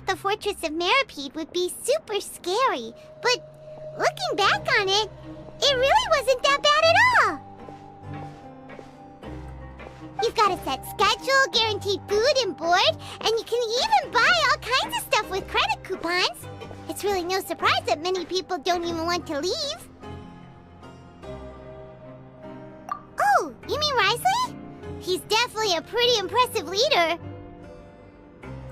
The Fortress of Meripede would be super scary, but looking back on it, it really wasn't that bad at all. You've got a set schedule, guaranteed food and board, and you can even buy all kinds of stuff with credit coupons. It's really no surprise that many people don't even want to leave. Oh, you mean Wsley? He's definitely a pretty impressive leader.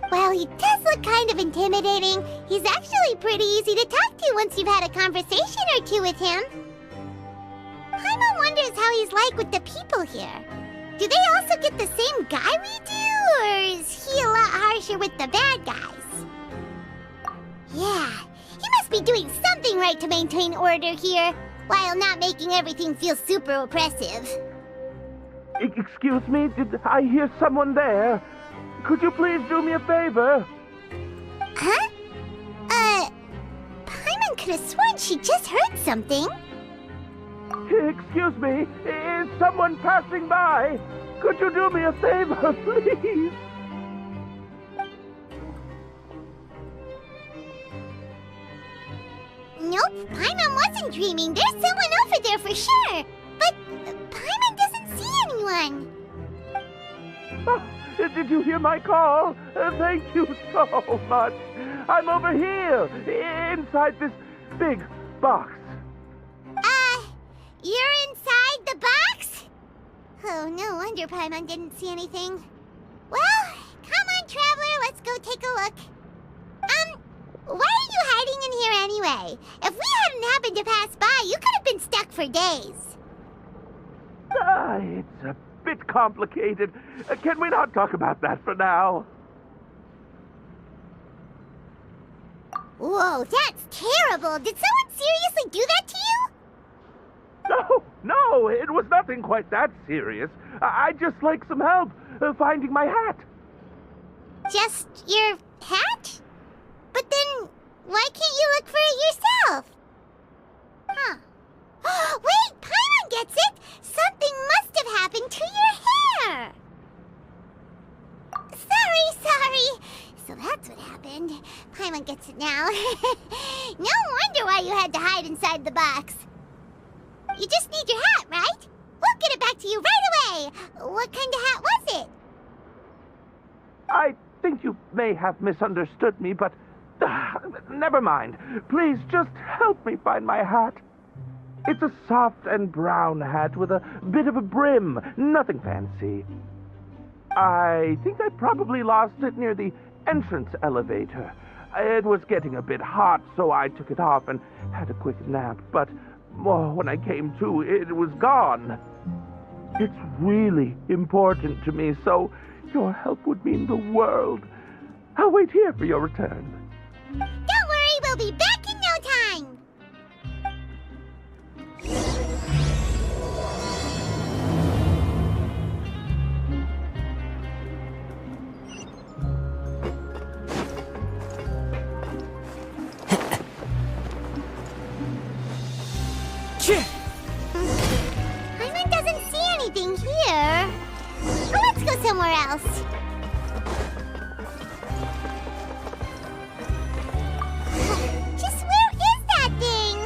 While he does look kind of intimidating, he's actually pretty easy to talk to once you've had a conversation or two with him. Paimon wonders how he's like with the people here. Do they also get the same guy we do, or is he a lot harsher with the bad guys? Yeah, he must be doing something right to maintain order here, while not making everything feel super oppressive. Excuse me, did I hear someone there? Could you please do me a favor? Huh? Paimon could have sworn she just heard something. Excuse me, is someone passing by? Could you do me a favor, please? Nope, Paimon wasn't dreaming. There's someone over there for sure. But Paimon doesn't see anyone. Oh, did you hear my call? Thank you so much. I'm over here, inside this big box. You're inside the box? Oh, no wonder Paimon didn't see anything. Well, come on, Traveler, let's go take a look. Why are you hiding in here anyway? If we hadn't happened to pass by, you could have been stuck for days. It's a bit complicated. Can we not talk about that for now? Whoa, that's terrible. Did someone seriously do that to you? No, it was nothing quite that serious. I'd just like some help finding my hat. Just your hat? But then, why can't you look for it yourself? Huh. Wait, Paimon gets it! Something must have happened to your hair! Sorry. So that's what happened. Paimon gets it now. No wonder why you had to hide inside the box. You just need your hat, right? We'll get it back to you right away. What kind of hat was it? I think you may have misunderstood me, but never mind. Please just help me find my hat. It's a soft and brown hat with a bit of a brim. Nothing fancy. I think I probably lost it near the entrance elevator. It was getting a bit hot, so I took it off and had a quick nap. But when I came to, it was gone. It's really important to me, so your help would mean the world. I'll wait here for your return. Don't worry, we'll be back in no time. Paimon doesn't see anything here. Let's go somewhere else. Just where is that thing?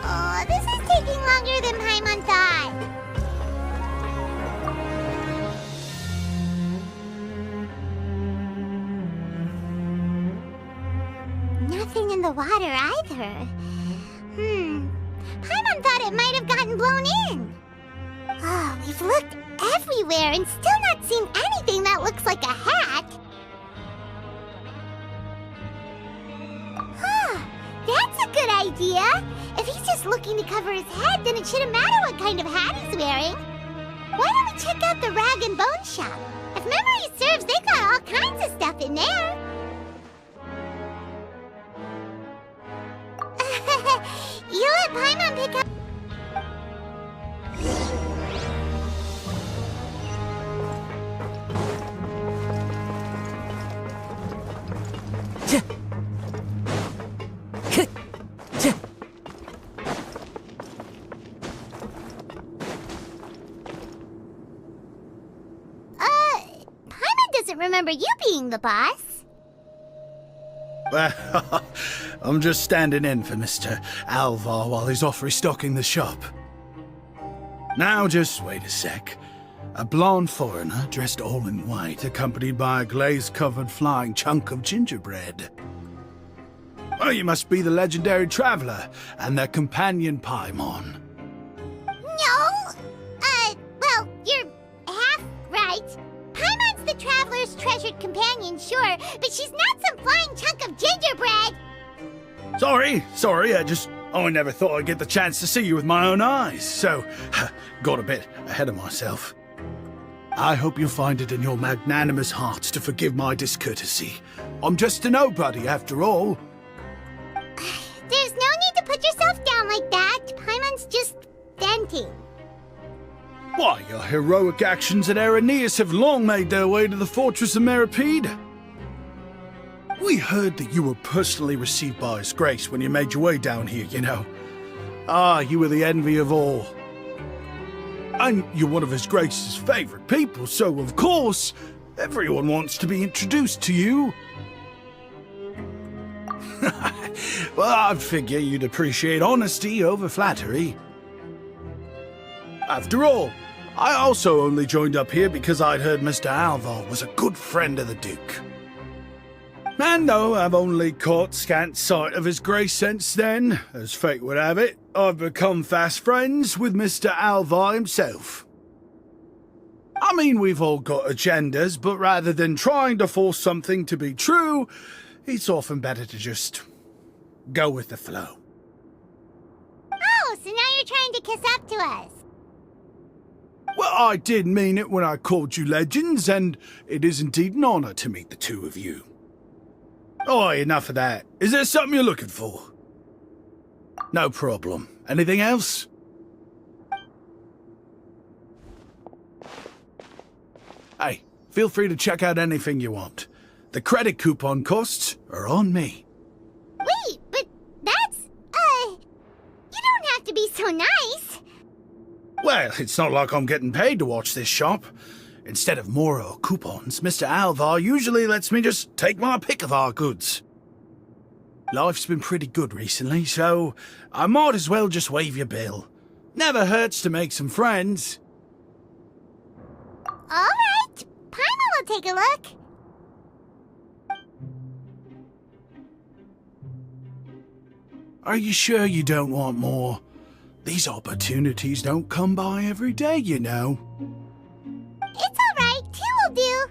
Oh, this is taking longer than Paimon thought. Nothing in the water either. Paimon thought it might have gotten blown in. Oh, we've looked everywhere and still not seen anything that looks like a hat. That's a good idea. If he's just looking to cover his head, then it shouldn't matter what kind of hat he's wearing. Why don't we check out the rag and bone shop? If memory serves, they got all kinds of stuff in there. You let Paimon pick up... remember you being the boss. Well, I'm just standing in for Mr. Alvar while he's off restocking the shop. Now just wait a sec. A blonde foreigner dressed all in white, accompanied by a glaze-covered flying chunk of gingerbread. Oh, you must be the legendary traveler and their companion Paimon. No! Well, you're half right. Paimon's the traveler's treasured companion, sure, but she's not some flying chunk of gingerbread! Sorry, I never thought I'd get the chance to see you with my own eyes, so got a bit ahead of myself. I hope you find it in your magnanimous hearts to forgive my discourtesy. I'm just a nobody, after all. There's no need to put yourself down like that. Paimon's just venting. Why, your heroic actions at Araneus have long made their way to the fortress of Meripede. We heard that you were personally received by His Grace when you made your way down here, you know. Ah, you were the envy of all. And you're one of His Grace's favorite people, so of course, everyone wants to be introduced to you. Well, I'd figure you'd appreciate honesty over flattery. After all, I also only joined up here because I'd heard Mr. Alvar was a good friend of the Duke. And though I've only caught scant sight of His Grace since then, as fate would have it, I've become fast friends with Mr. Alvar himself. I mean, we've all got agendas, but rather than trying to force something to be true, it's often better to just go with the flow. Oh, so now you're trying to kiss up to us. Well, I did mean it when I called you legends, and it is indeed an honor to meet the two of you. Oh, enough of that. Is there something you're looking for? No problem. Anything else? Hey, feel free to check out anything you want. The credit coupon costs are on me. Wait, but that's, you don't have to be so nice. Well, it's not like I'm getting paid to watch this shop. Instead of Moro coupons, Mr. Alvar usually lets me just take my pick of our goods. Life's been pretty good recently, so I might as well just waive your bill. Never hurts to make some friends. All right, Paimon will take a look. Are you sure you don't want more? These opportunities don't come by every day, you know. It's all right, 2 will do.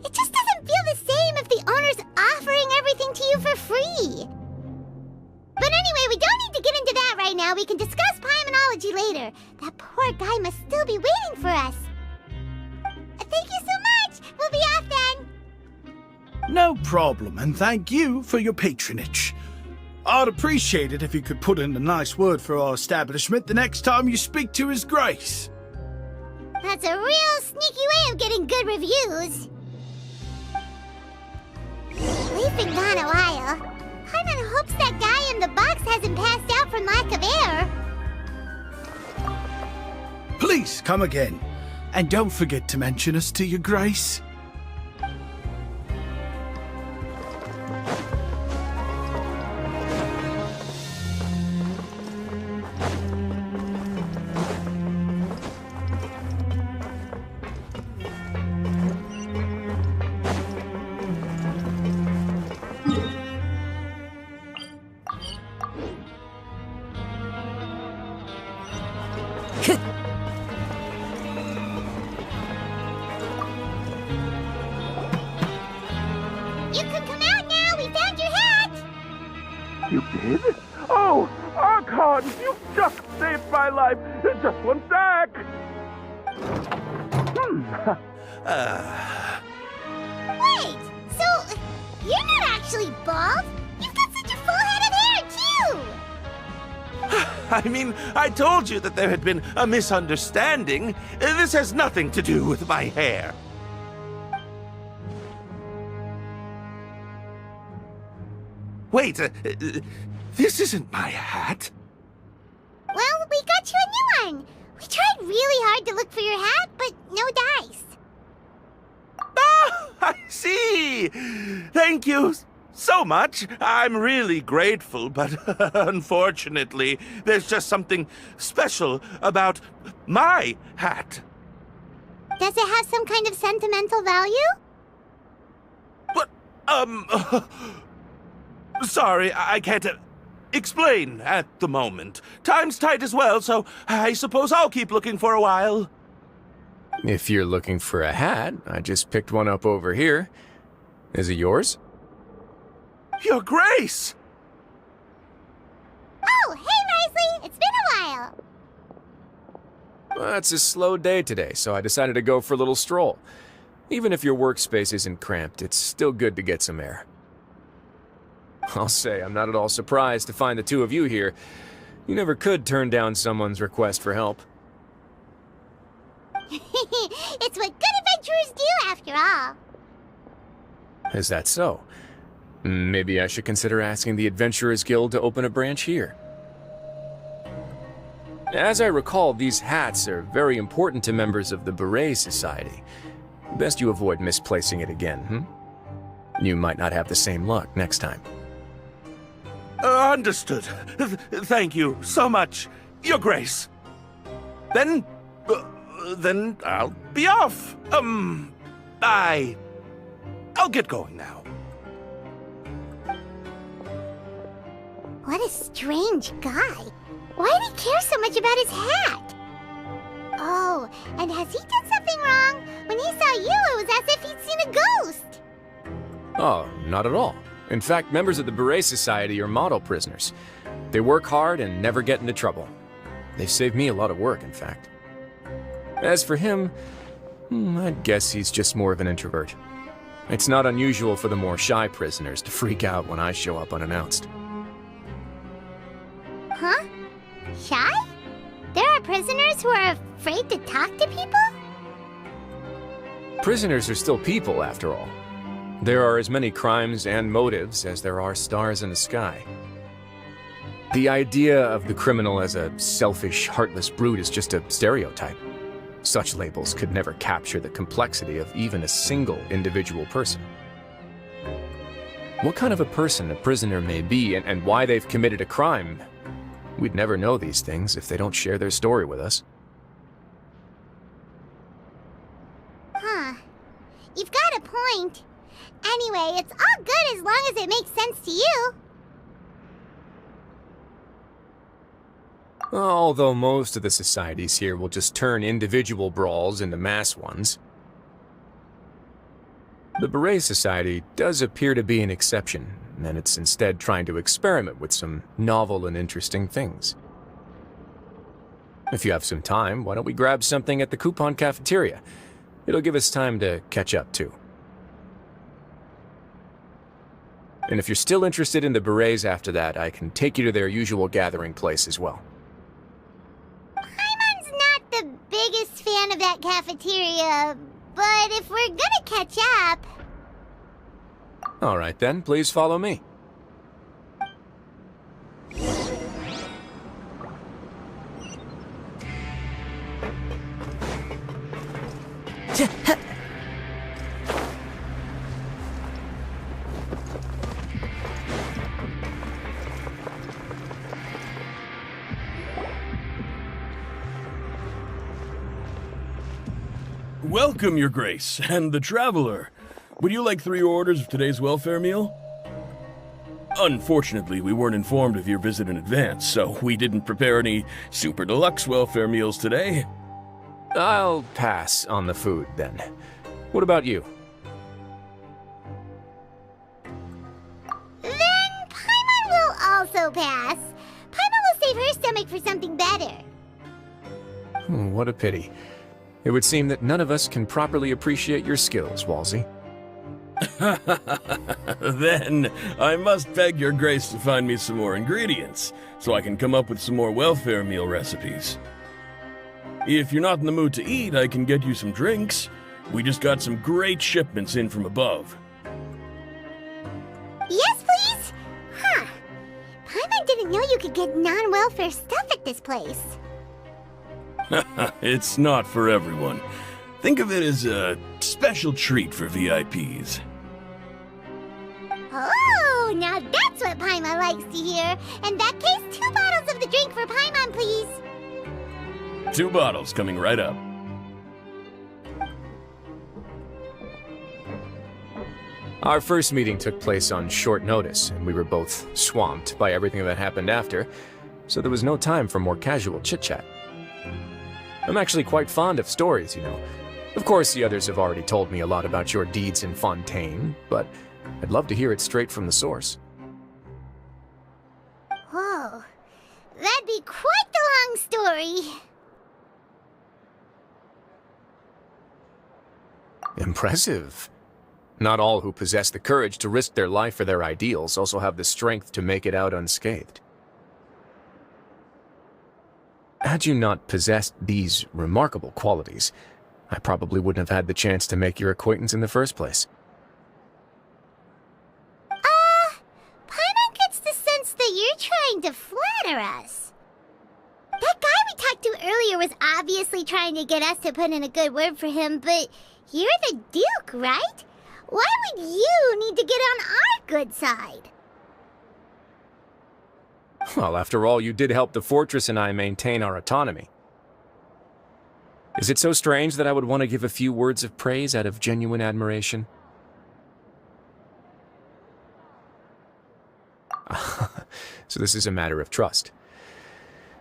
It just doesn't feel the same if the owner's offering everything to you for free. But anyway, we don't need to get into that right now. We can discuss Paimonology later. That poor guy must still be waiting for us. Thank you so much. We'll be off then. No problem, and thank you for your patronage. I'd appreciate it if you could put in a nice word for our establishment the next time you speak to His Grace. That's a real sneaky way of getting good reviews. We've been gone a while. Paimon hopes that guy in the box hasn't passed out from lack of air. Please come again, and don't forget to mention us to your Grace. You can come out now. We found your hat. You did? Oh, Archon, you just saved my life. Just one sec. Wait, so you're not actually bald? You've got such a full head of hair, too. I mean, I told you that there had been a misunderstanding. This has nothing to do with my hair. Wait, this isn't my hat. Well, we got you a new one. We tried really hard to look for your hat, but no dice. Ah, I see! Thank you so much. I'm really grateful, but unfortunately, there's just something special about my hat. Does it have some kind of sentimental value? But, sorry, I can't explain at the moment. Time's tight as well, so I suppose I'll keep looking for a while. If you're looking for a hat, I just picked one up over here. Is it yours? Your Grace! Oh, hey, Risley! It's been a while! Well, it's a slow day today, so I decided to go for a little stroll. Even if your workspace isn't cramped, it's still good to get some air. I'll say, I'm not at all surprised to find the two of you here. You never could turn down someone's request for help. It's what good adventurers do, after all. Is that so? Maybe I should consider asking the Adventurers Guild to open a branch here. As I recall, these hats are very important to members of the Beret Society. Best you avoid misplacing it again, You might not have the same luck next time. Understood. Thank you so much, Your Grace. Then I'll be off. I'll get going now. What a strange guy. Why did he care so much about his hat? Oh, and has he done something wrong? When he saw you, it was as if he'd seen a ghost. Oh, not at all. In fact, members of the Beret Society are model prisoners. They work hard and never get into trouble. They've saved me a lot of work, in fact. As for him, I'd guess he's just more of an introvert. It's not unusual for the more shy prisoners to freak out when I show up unannounced. Huh? Shy? There are prisoners who are afraid to talk to people? Prisoners are still people, after all. There are as many crimes and motives as there are stars in the sky. The idea of the criminal as a selfish, heartless brute is just a stereotype. Such labels could never capture the complexity of even a single individual person. What kind of a person a prisoner may be and why they've committed a crime, we'd never know these things if they don't share their story with us. Huh. You've got a point. Anyway, it's all good as long as it makes sense to you. Although most of the societies here will just turn individual brawls into mass ones. The Beret Society does appear to be an exception, and it's instead trying to experiment with some novel and interesting things. If you have some time, why don't we grab something at the coupon cafeteria? It'll give us time to catch up, too. And if you're still interested in the Berets after that, I can take you to their usual gathering place as well. Paimon's not the biggest fan of that cafeteria, but if we're gonna catch up... All right then, please follow me. Welcome, Your Grace, and the Traveler. Would you like 3 orders of today's welfare meal? Unfortunately, we weren't informed of your visit in advance, so we didn't prepare any super deluxe welfare meals today. I'll pass on the food, then. What about you? Then Paimon will also pass. Paimon will save her stomach for something better. What a pity. It would seem that none of us can properly appreciate your skills, Walsey. Then, I must beg your grace to find me some more ingredients, so I can come up with some more welfare meal recipes. If you're not in the mood to eat, I can get you some drinks. We just got some great shipments in from above. Yes, please? Huh. Paimon didn't know you could get non-welfare stuff at this place. It's not for everyone. Think of it as a special treat for VIPs. Oh, now that's what Paimon likes to hear. In that case, 2 bottles of the drink for Paimon, please. 2 bottles coming right up. Our first meeting took place on short notice, and we were both swamped by everything that happened after, so there was no time for more casual chit-chat. I'm actually quite fond of stories, you know. Of course, the others have already told me a lot about your deeds in Fontaine, but I'd love to hear it straight from the source. Whoa, that'd be quite the long story. Impressive. Not all who possess the courage to risk their life for their ideals also have the strength to make it out unscathed. Had you not possessed these remarkable qualities, I probably wouldn't have had the chance to make your acquaintance in the first place. Paimon gets the sense that you're trying to flatter us. That guy we talked to earlier was obviously trying to get us to put in a good word for him, but you're the Duke, right? Why would you need to get on our good side? Well, after all, you did help the fortress and I maintain our autonomy. Is it so strange that I would want to give a few words of praise out of genuine admiration? So this is a matter of trust.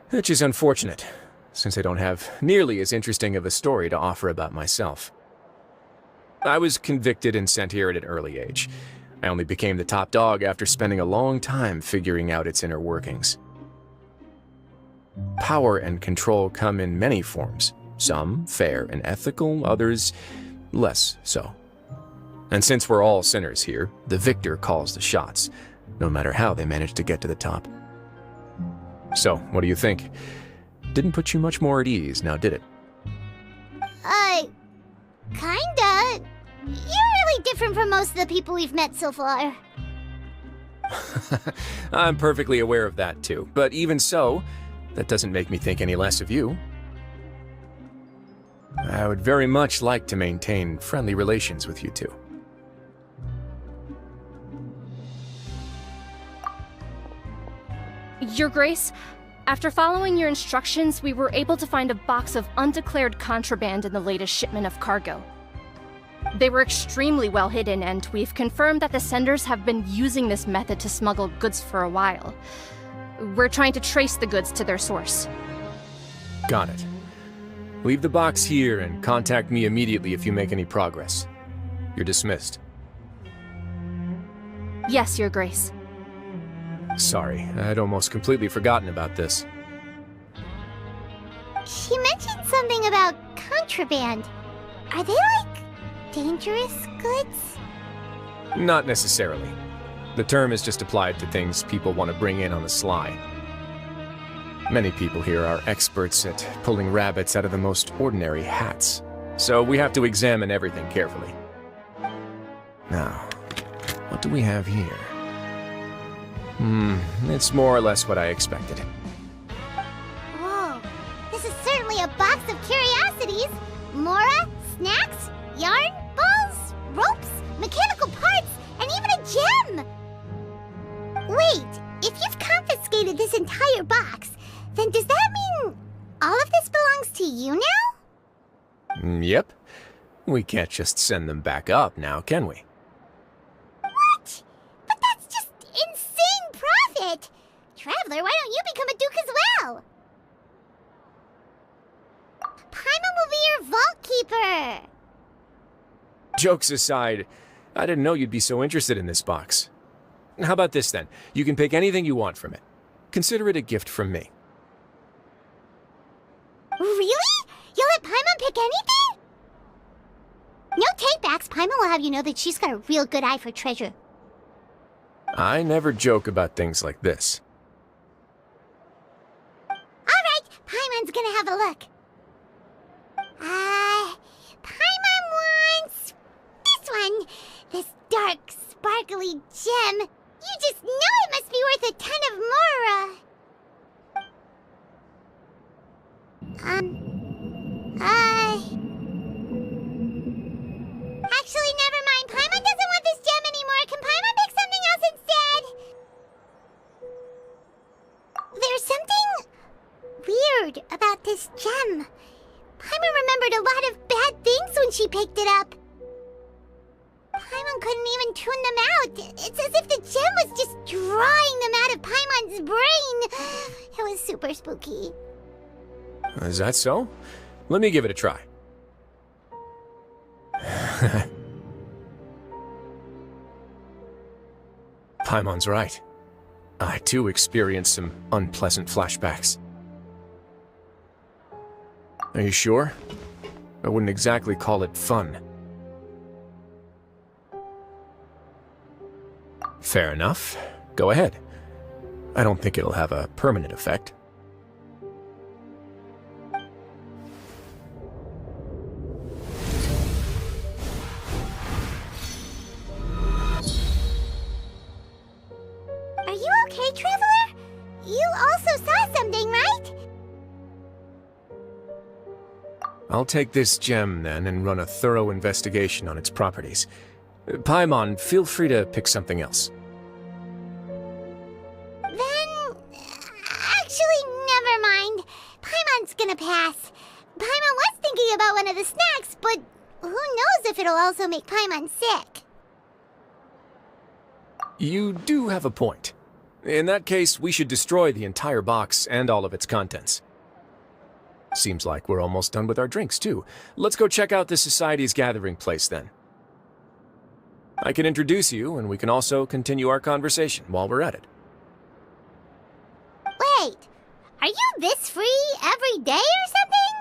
Which is unfortunate, since I don't have nearly as interesting of a story to offer about myself. I was convicted and sent here at an early age. I only became the top dog after spending a long time figuring out its inner workings. Power and control come in many forms, some fair and ethical, others less so. And since we're all sinners here, the victor calls the shots, no matter how they manage to get to the top. So, what do you think? Didn't put you much more at ease, now did it? Kinda. You're really different from most of the people we've met so far. I'm perfectly aware of that too, but even so, that doesn't make me think any less of you. I would very much like to maintain friendly relations with you two. Your Grace, after following your instructions, we were able to find a box of undeclared contraband in the latest shipment of cargo. They were extremely well hidden, and we've confirmed that the senders have been using this method to smuggle goods for a while. We're trying to trace the goods to their source. Got it. Leave the box here and contact me immediately if you make any progress. You're dismissed. Yes, Your Grace. Sorry, I'd almost completely forgotten about this. She mentioned something about contraband. Are they, dangerous goods? Not necessarily. The term is just applied to things people want to bring in on the sly. Many people here are experts at pulling rabbits out of the most ordinary hats, so we have to examine everything carefully. Now, what do we have here? It's more or less what I expected. Whoa, this is certainly a box of curiosities. Mora, snacks, yarn, balls, ropes, mechanical parts, and even a gem! Wait, if you've confiscated this entire box, then does that mean all of this belongs to you now? Yep. We can't just send them back up now, can we? What? But that's just insane profit! Traveler, why don't you become a duke as well? Paimon will be your vault keeper! Jokes aside, I didn't know you'd be so interested in this box. How about this then? You can pick anything you want from it. Consider it a gift from me. Really? You'll let Paimon pick anything? No takebacks. Paimon will have you know that she's got a real good eye for treasure. I never joke about things like this. Alright, Paimon's gonna have a look. Paimon wants this one. This dark, sparkly gem. You just know it must be worth a ton of Mora. she picked it up. Paimon couldn't even tune them out. It's as if the gem was just drawing them out of Paimon's brain. It was super spooky. Is that so? Let me give it a try. Paimon's right. I too experienced some unpleasant flashbacks. Are you sure? I wouldn't exactly call it fun. Fair enough. Go ahead. I don't think it'll have a permanent effect. Are you okay, Traveler? You also saw something, right? I'll take this gem then and run a thorough investigation on its properties. Paimon, feel free to pick something else. Then... actually, never mind. Paimon's gonna pass. Paimon was thinking about one of the snacks, but who knows if it'll also make Paimon sick. You do have a point. In that case, we should destroy the entire box and all of its contents. Seems like we're almost done with our drinks, too. Let's go check out the Society's gathering place, then. I can introduce you, and we can also continue our conversation while we're at it. Wait, are you this free every day or something?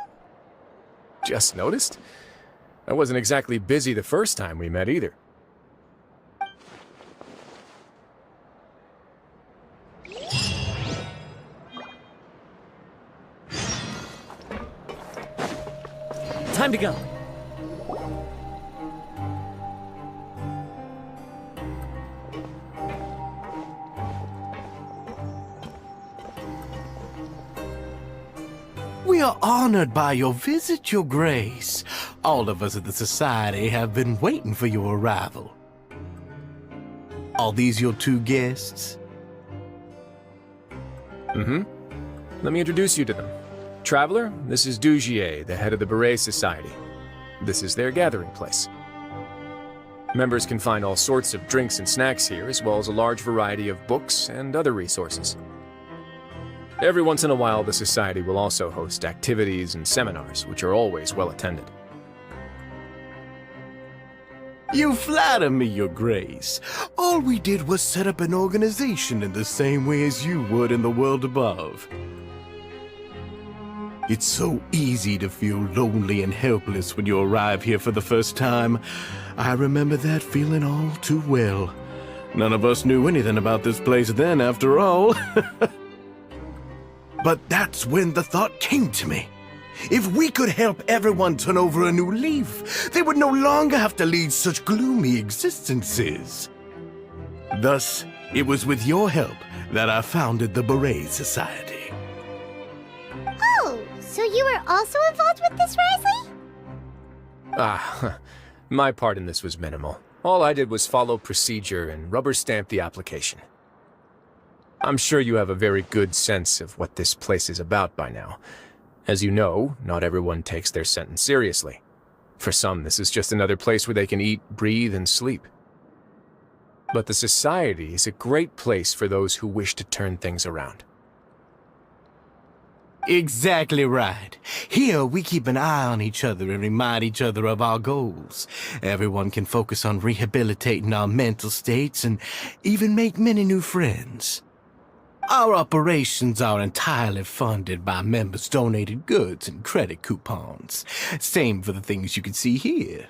Just noticed? I wasn't exactly busy the first time we met, either. Time to go. We are honored by your visit, Your Grace. All of us at the Society have been waiting for your arrival. Are these your two guests? Mm-hmm. Let me introduce you to them. Traveler, this is Dujier, the head of the Beret Society. This is their gathering place. Members can find all sorts of drinks and snacks here, as well as a large variety of books and other resources. Every once in a while, the Society will also host activities and seminars, which are always well attended. You flatter me, Your Grace. All we did was set up an organization in the same way as you would in the world above. It's so easy to feel lonely and helpless when you arrive here for the first time. I remember that feeling all too well. None of us knew anything about this place then, after all. But that's when the thought came to me. If we could help everyone turn over a new leaf, they would no longer have to lead such gloomy existences. Thus, it was with your help that I founded the Beret Society. Oh, so you were also involved with this, Risley? My part in this was minimal. All I did was follow procedure and rubber stamp the application. I'm sure you have a very good sense of what this place is about by now. As you know, not everyone takes their sentence seriously. For some, this is just another place where they can eat, breathe, and sleep. But the Society is a great place for those who wish to turn things around. Exactly right. Here, we keep an eye on each other and remind each other of our goals. Everyone can focus on rehabilitating our mental states and even make many new friends. Our operations are entirely funded by members' donated goods and credit coupons. Same for the things you can see here.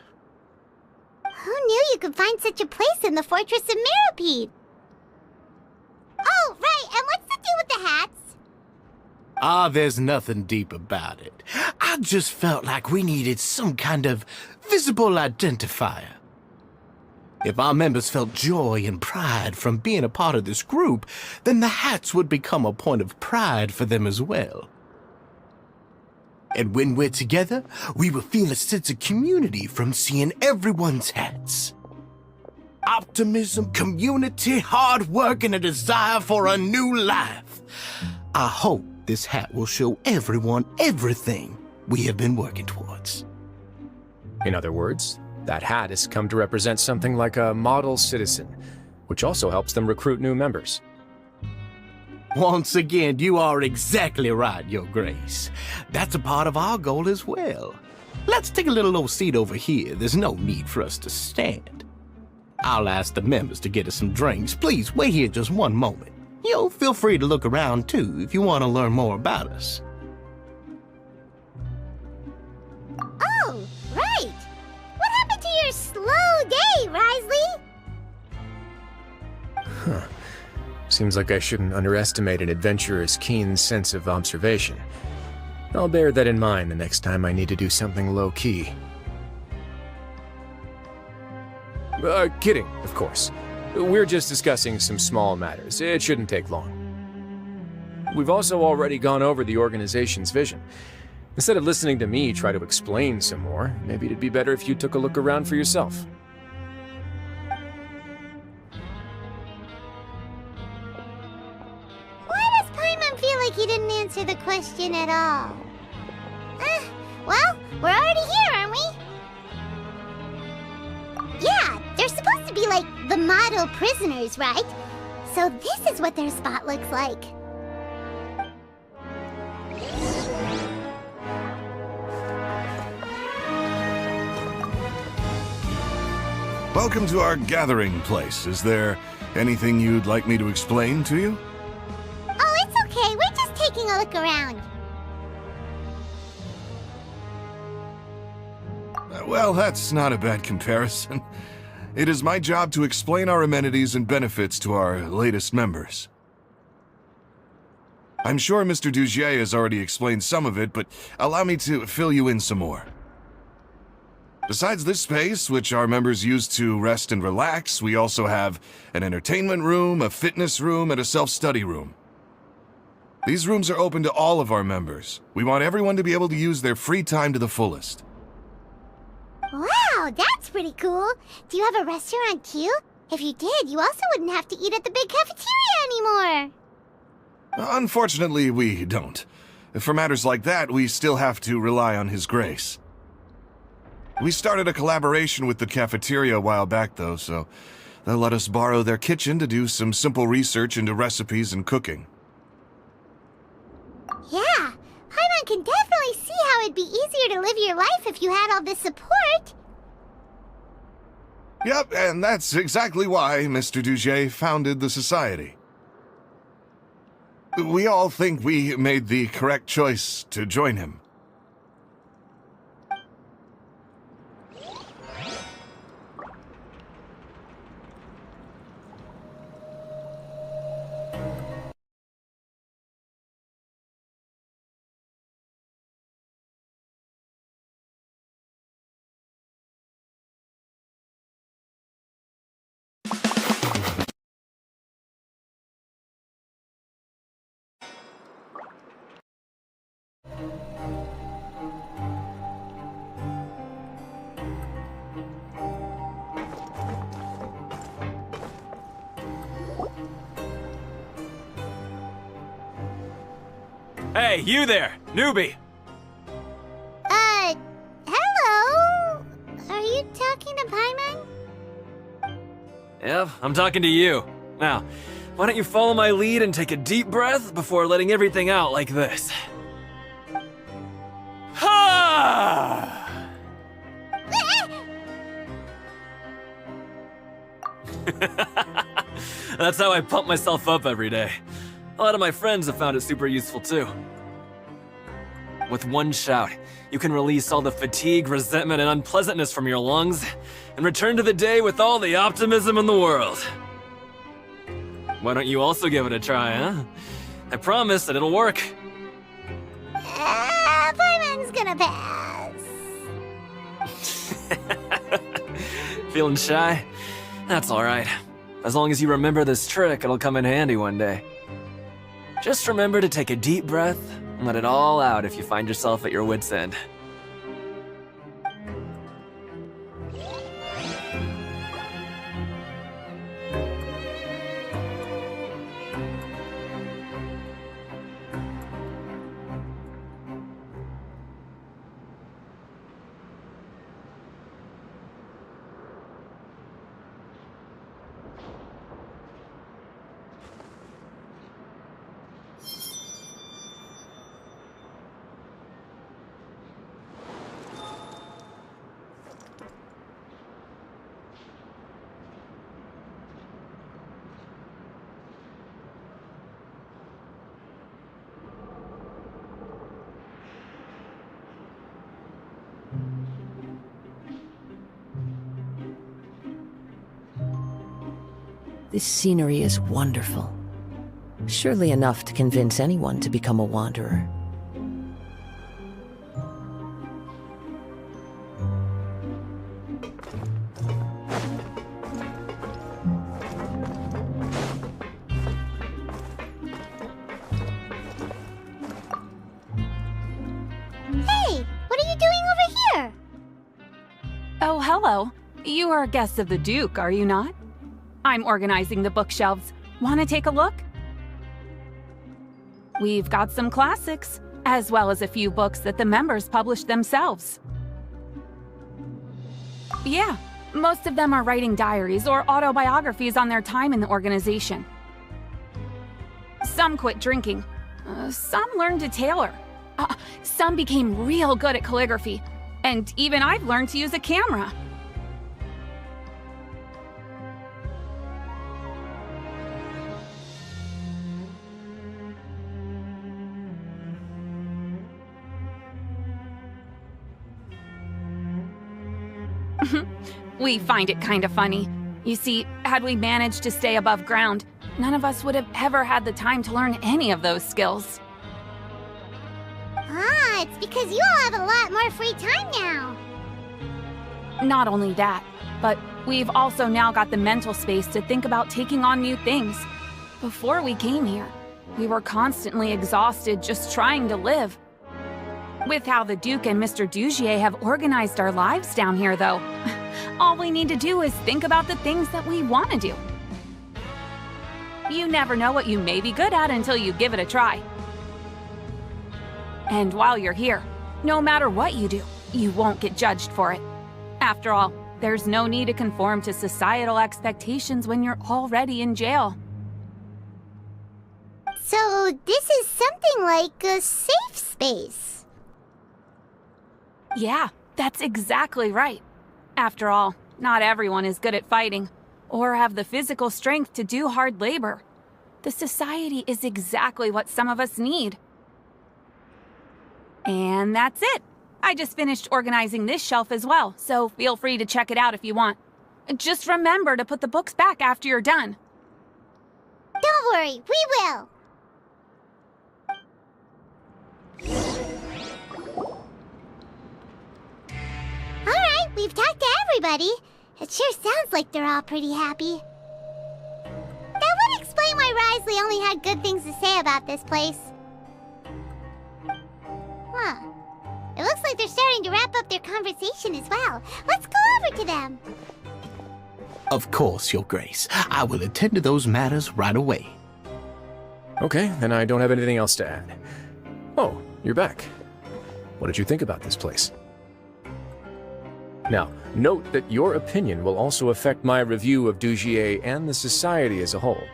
Who knew you could find such a place in the Fortress of Mirapede? Oh, right, and what's the deal with the hats? There's nothing deep about it. I just felt like we needed some kind of visible identifier. If our members felt joy and pride from being a part of this group, then the hats would become a point of pride for them as well. And when we're together, we will feel a sense of community from seeing everyone's hats. Optimism, community, hard work, and a desire for a new life. I hope this hat will show everyone everything we have been working towards. In other words, that hat has come to represent something like a model citizen, which also helps them recruit new members. Once again, you are exactly right, Your Grace. That's a part of our goal as well. Let's take a little old seat over here. There's no need for us to stand. I'll ask the members to get us some drinks. Please wait here just one moment. Feel free to look around too if you want to learn more about us. Oh, right! What happened to your slow day, Risley? Seems like I shouldn't underestimate an adventurer's keen sense of observation. I'll bear that in mind the next time I need to do something low-key. Kidding, of course. We're just discussing some small matters. It shouldn't take long. We've also already gone over the organization's vision. Instead of listening to me try to explain some more, maybe it'd be better if you took a look around for yourself. Feel like you didn't answer the question at all. Well, we're already here, aren't we? Yeah, they're supposed to be like the model prisoners, right? So this is what their spot looks like. Welcome to our gathering place. Is there anything you'd like me to explain to you? Okay, we're just taking a look around. Well, that's not a bad comparison. It is my job to explain our amenities and benefits to our latest members. I'm sure Mr. Dugier has already explained some of it, but allow me to fill you in some more. Besides this space, which our members use to rest and relax, we also have an entertainment room, a fitness room, and a self-study room. These rooms are open to all of our members. We want everyone to be able to use their free time to the fullest. Wow, that's pretty cool. Do you have a restaurant too? If you did, you also wouldn't have to eat at the big cafeteria anymore. Unfortunately, we don't. For matters like that, we still have to rely on His Grace. We started a collaboration with the cafeteria a while back, though, so they'll let us borrow their kitchen to do some simple research into recipes and cooking. Yeah, Paimon can definitely see how it'd be easier to live your life if you had all this support. Yep, and that's exactly why Mr. Dugier founded the society. We all think we made the correct choice to join him. Hey, you there, newbie! Hello? Are you talking to Paimon? Yep, I'm talking to you. Now, why don't you follow my lead and take a deep breath before letting everything out like this? Ha! That's how I pump myself up every day. A lot of my friends have found it super useful too. With one shout, you can release all the fatigue, resentment, and unpleasantness from your lungs and return to the day with all the optimism in the world. Why don't you also give it a try, huh? I promise that it'll work. Paimon's gonna pass. Feeling shy? That's alright. As long as you remember this trick, it'll come in handy one day. Just remember to take a deep breath and let it all out if you find yourself at your wit's end. This scenery is wonderful. Surely enough to convince anyone to become a wanderer. Hey, what are you doing over here? Oh, hello. You are guests of the Duke, are you not? I'm organizing the bookshelves. Want to take a look? We've got some classics, as well as a few books that the members published themselves. Yeah, most of them are writing diaries or autobiographies on their time in the organization. Some quit drinking. Some learned to tailor. Some became real good at calligraphy. And even I've learned to use a camera. We find it kind of funny. You see, had we managed to stay above ground, none of us would have ever had the time to learn any of those skills. Ah, it's because you all have a lot more free time now. Not only that, but we've also now got the mental space to think about taking on new things. Before we came here, we were constantly exhausted just trying to live. With how the Duke and Mr. Dugier have organized our lives down here, though, all we need to do is think about the things that we want to do. You never know what you may be good at until you give it a try. And while you're here, no matter what you do, you won't get judged for it. After all, there's no need to conform to societal expectations when you're already in jail. So this is something like a safe space. Yeah, that's exactly right. After all, not everyone is good at fighting, or have the physical strength to do hard labor. The society is exactly what some of us need. And that's it. I just finished organizing this shelf as well, so feel free to check it out if you want. Just remember to put the books back after you're done. Don't worry, we will. Alright, we've talked to everybody. It sure sounds like they're all pretty happy. That would explain why Wsley only had good things to say about this place. Huh. It looks like they're starting to wrap up their conversation as well. Let's go over to them. Of course, Your Grace. I will attend to those matters right away. Okay, then I don't have anything else to add. Oh, you're back. What did you think about this place? Now, note that your opinion will also affect my review of Dugier and the society as a whole.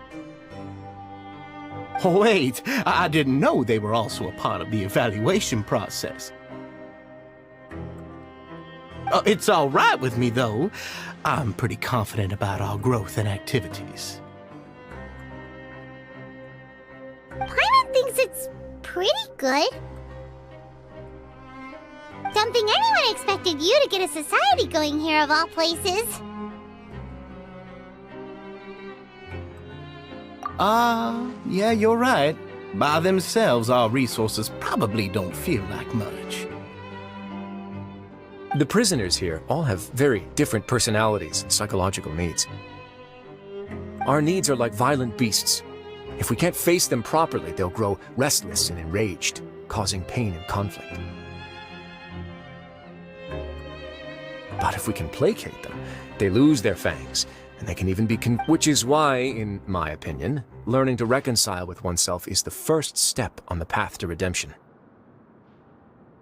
Wait, I didn't know they were also a part of the evaluation process. It's all right with me, though. I'm pretty confident about our growth and activities. Paimon thinks it's pretty good. Don't think anyone expected you to get a society going here of all places. Yeah, you're right. By themselves, our resources probably don't feel like much. The prisoners here all have very different personalities and psychological needs. Our needs are like violent beasts. If we can't face them properly, they'll grow restless and enraged, causing pain and conflict. But if we can placate them, they lose their fangs, and they can even be which is why, in my opinion, learning to reconcile with oneself is the first step on the path to redemption.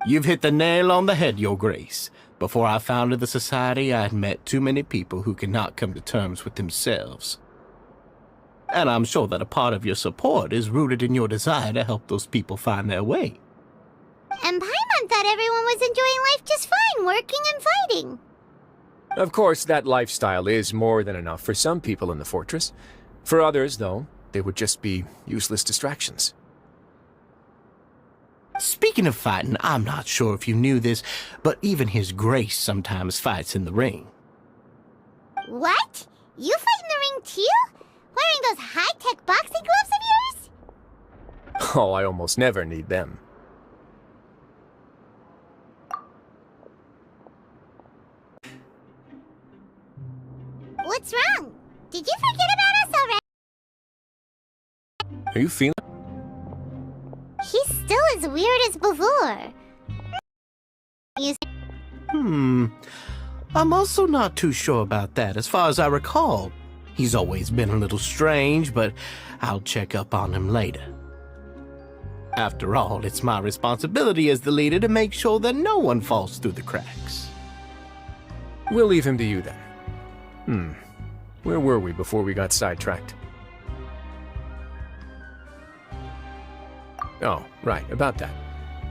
You've hit the nail on the head, Your Grace. Before I founded the Society, I had met too many people who could not come to terms with themselves. And I'm sure that a part of your support is rooted in your desire to help those people find their way. And Paimon thought everyone was enjoying life just fine, working and fighting. Of course, that lifestyle is more than enough for some people in the fortress. For others, though, they would just be useless distractions. Speaking of fighting, I'm not sure if you knew this, but even His Grace sometimes fights in the ring. What? You fight in the ring too? Oh, I almost never need them. What's wrong? Did you forget about us already? Are you feeling? He's still as weird as before. I'm also not too sure about that. As far as I recall, he's always been a little strange, but I'll check up on him later. After all, it's my responsibility as the leader to make sure that no one falls through the cracks. We'll leave him to you then. Where were we before we got sidetracked? Oh, right, about that.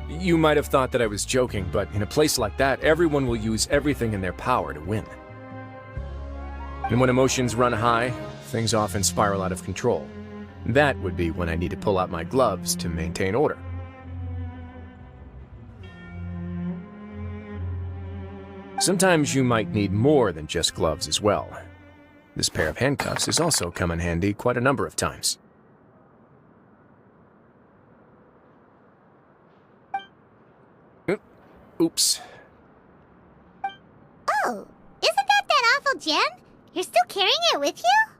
You might have thought that I was joking, but in a place like that, everyone will use everything in their power to win. And when emotions run high, things often spiral out of control. That would be when I need to pull out my gloves to maintain order. Sometimes you might need more than just gloves as well. This pair of handcuffs has also come in handy quite a number of times. Oops. Oh, isn't that awful gem? You're still carrying it with you?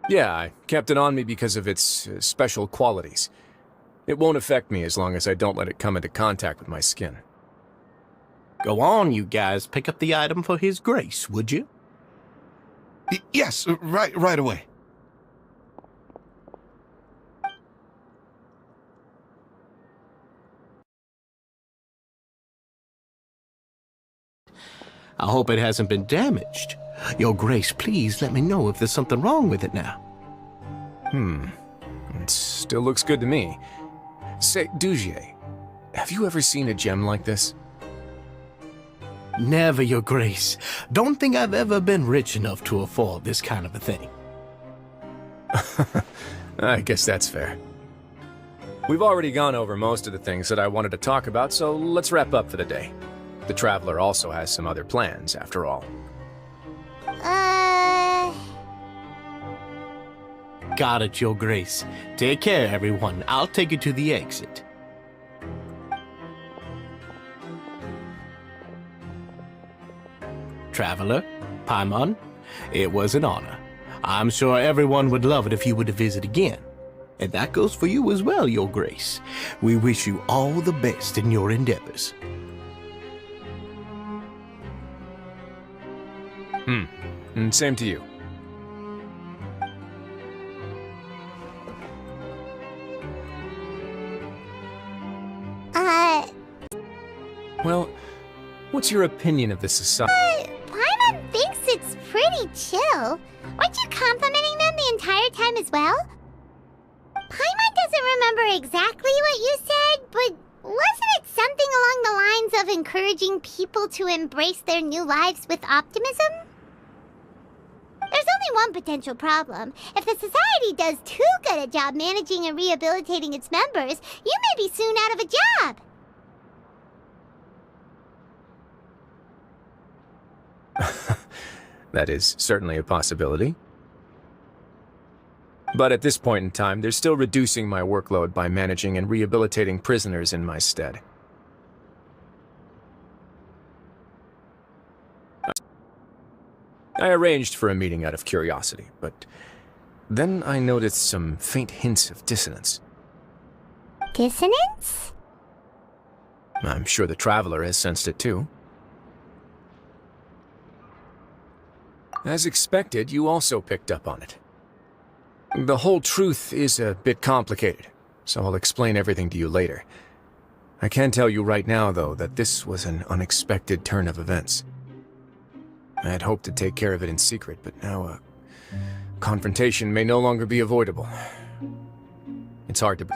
Yeah, I kept it on me because of its special qualities. It won't affect me as long as I don't let it come into contact with my skin. Go on, you guys. Pick up the item for His Grace, would you? Yes, right away. I hope it hasn't been damaged. Your Grace, please let me know if there's something wrong with it now. It still looks good to me. Say, Dujier, have you ever seen a gem like this? Never, Your Grace. Don't think I've ever been rich enough to afford this kind of a thing. I guess that's fair. We've already gone over most of the things that I wanted to talk about, so let's wrap up for the day. The Traveler also has some other plans, after all. Got it, Your Grace. Take care, everyone. I'll take you to the exit. Traveler, Paimon, it was an honor. I'm sure everyone would love it if you were to visit again. And that goes for you as well, Your Grace. We wish you all the best in your endeavors. And same to you. Well, what's your opinion of this society? Paimon thinks it's pretty chill. Weren't you complimenting them the entire time as well? Paimon doesn't remember exactly what you said, but wasn't it something along the lines of encouraging people to embrace their new lives with optimism? There's only one potential problem. If the society does too good a job managing and rehabilitating its members, you may be soon out of a job. That is certainly a possibility. But at this point in time, they're still reducing my workload by managing and rehabilitating prisoners in my stead. I arranged for a meeting out of curiosity, but then I noticed some faint hints of dissonance. Dissonance? I'm sure the Traveler has sensed it too. As expected, you also picked up on it. The whole truth is a bit complicated, so I'll explain everything to you later. I can tell you right now, though, that this was an unexpected turn of events. I had hoped to take care of it in secret, but now a confrontation may no longer be avoidable. It's hard to...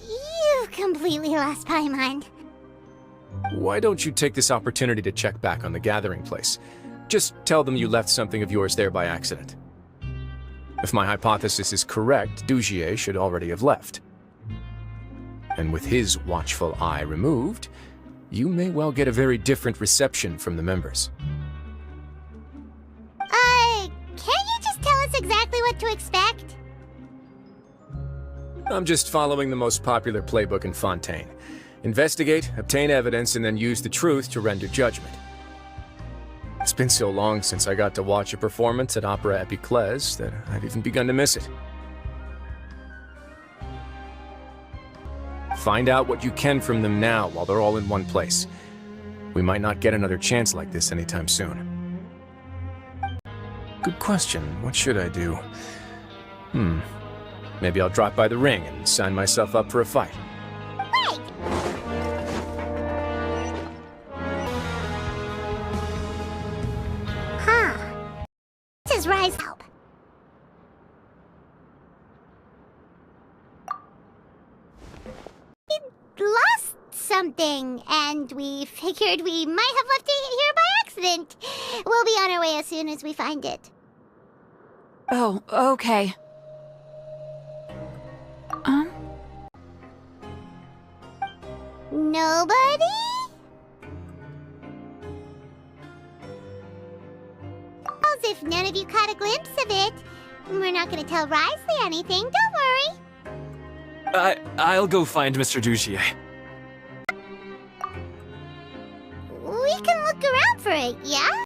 You've completely lost Paimon. Why don't you take this opportunity to check back on the gathering place? Just tell them you left something of yours there by accident. If my hypothesis is correct, Dujier should already have left. And with his watchful eye removed, you may well get a very different reception from the members. Can't you just tell us exactly what to expect? I'm just following the most popular playbook in Fontaine. Investigate, obtain evidence, and then use the truth to render judgment. It's been so long since I got to watch a performance at Opera Epiclese that I've even begun to miss it. Find out what you can from them now while they're all in one place. We might not get another chance like this anytime soon. Good question. What should I do? Maybe I'll drop by the ring and sign myself up for a fight. Wait! Huh. This is Rise help. We lost something, and we figured we might have left it here by accident. We'll be on our way as soon as we find it. Oh, okay. Nobody? As if none of you caught a glimpse of it. We're not gonna tell Risley anything, don't worry. I'll go find Mr. Duchier. We can look around for it, yeah?